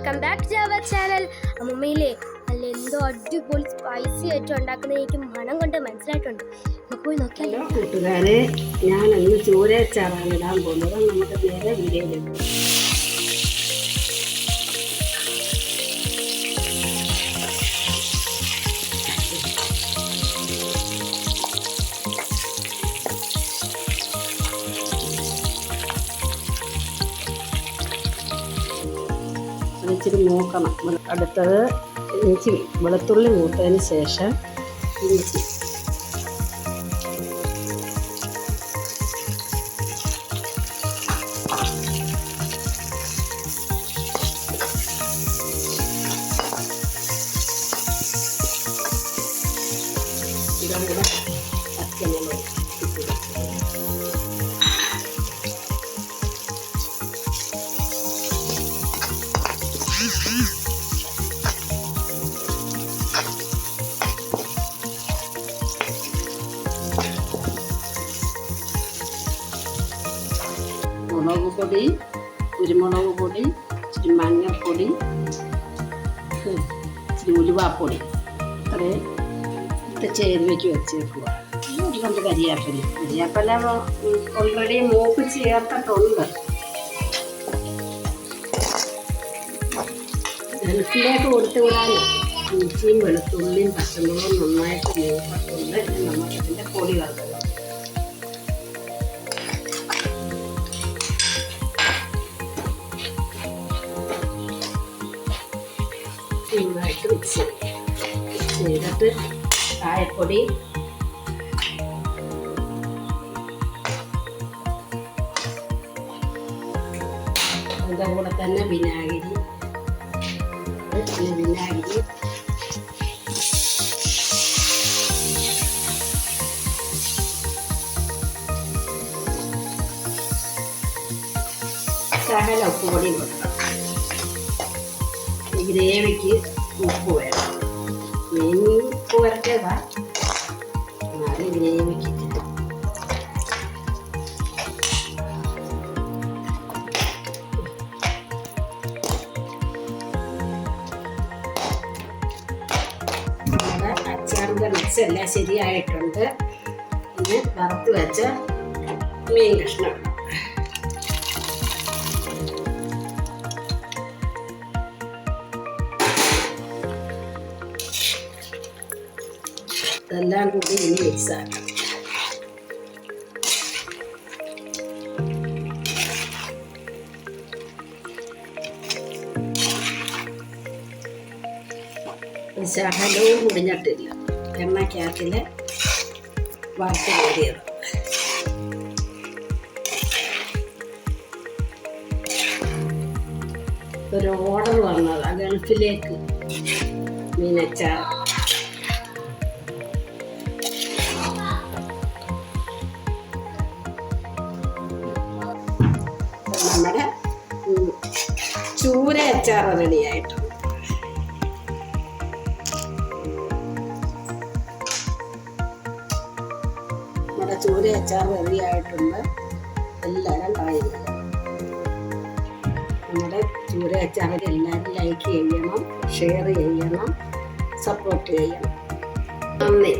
Welcome back to our channel. അമ്മയിലെ അല്ല എന്തോ അടിപൊളി സ്പൈസി ആയിട്ട് ഉണ്ടാക്കുന്നത് എനിക്ക് മണം കൊണ്ട് മനസ്സിലായിട്ടുണ്ട്. നമുക്ക് പോയി നോക്കിയാലോ. കൂട്ടുകാരെ, ഞാൻ അന്ന് ചൂരച്ചാറാണ് ഇടാൻ പോകുന്നത്. നമുക്ക് നേരെ വീഡിയോയിലേക്ക്. ഇച്ചിരി മൂക്കണം. അടുത്തത് ഇഞ്ചി, വെളുത്തുള്ളി മൂത്തതിന് ശേഷം ഇഞ്ചി, ഇതുകൂടെ പച്ചമുളക്, മുളക് പൊടി, കുരുമുളക് പൊടി, ഇച്ചിരി മഞ്ഞൾപ്പൊടി, ഇച്ചിരി ഉലുവാപ്പൊടി, അത്രയും ചേരുവയ്ക്ക് വെച്ചേക്കുക. അതുകൊണ്ട് കരിയാപ്പല ഓൾറെഡി മൂപ്പ് ചേർത്തിട്ടുണ്ട്. ഗൾഫിലേക്ക് കൊടുത്തു വിടാനോ ഇഞ്ചിയും വെളുത്തുള്ളിയും പച്ചമുളകും നന്നായിട്ട് മൂപ്പിട്ടുണ്ട്. നമുക്ക് ഇതിൻ്റെ പൊടി വറുക്കുക. നന്നായിട്ട് മിക്സ് ചെയ്തിട്ട് കായപ്പൊടി, അതിൻ്റെ കൂടെ തന്നെ വിനാഗിരി, ശകല ഉപ്പുപൊടി കൊടുക്കണം. ഗ്രേവിക്ക് ഉപ്പ് വേണം. മീൻ ഉപ്പ് വരട്ടേതാ, എന്നാലും ഗ്രേവിക്ക് നമ്മുടെ അച്ചാറിൻ്റെ മിക്സ് എല്ലാം ശരിയായിട്ടുണ്ട്. പിന്നെ വറുത്ത് വെച്ച മീൻ കഷ്ണം ഇതെല്ലാം കൂടി ഇനി മിക്സാക്കാം. ശകലവും മുടിഞ്ഞിട്ടില്ല, എണ്ണയ്ക്കകത്തിൽ വറുത്ത് കയറിയത്. ഒരു ഓർഡർ വന്നത് ഗൾഫിലേക്ക് മീനച്ചാർ. നമ്മുടെ ചൂര അച്ചാർ റെഡിയായിട്ടുണ്ട്. നമ്മുടെ ചൂര അച്ചാർ റെഡിയായിട്ടുണ്ട്. എല്ലാവരും ട്രൈ ചെയ്യണം. നമ്മുടെ ചൂര അച്ചാറിൽ എല്ലാവരും ലൈക്ക് ചെയ്യണം, ഷെയർ ചെയ്യണം, സപ്പോർട്ട് ചെയ്യണം. നന്ദി.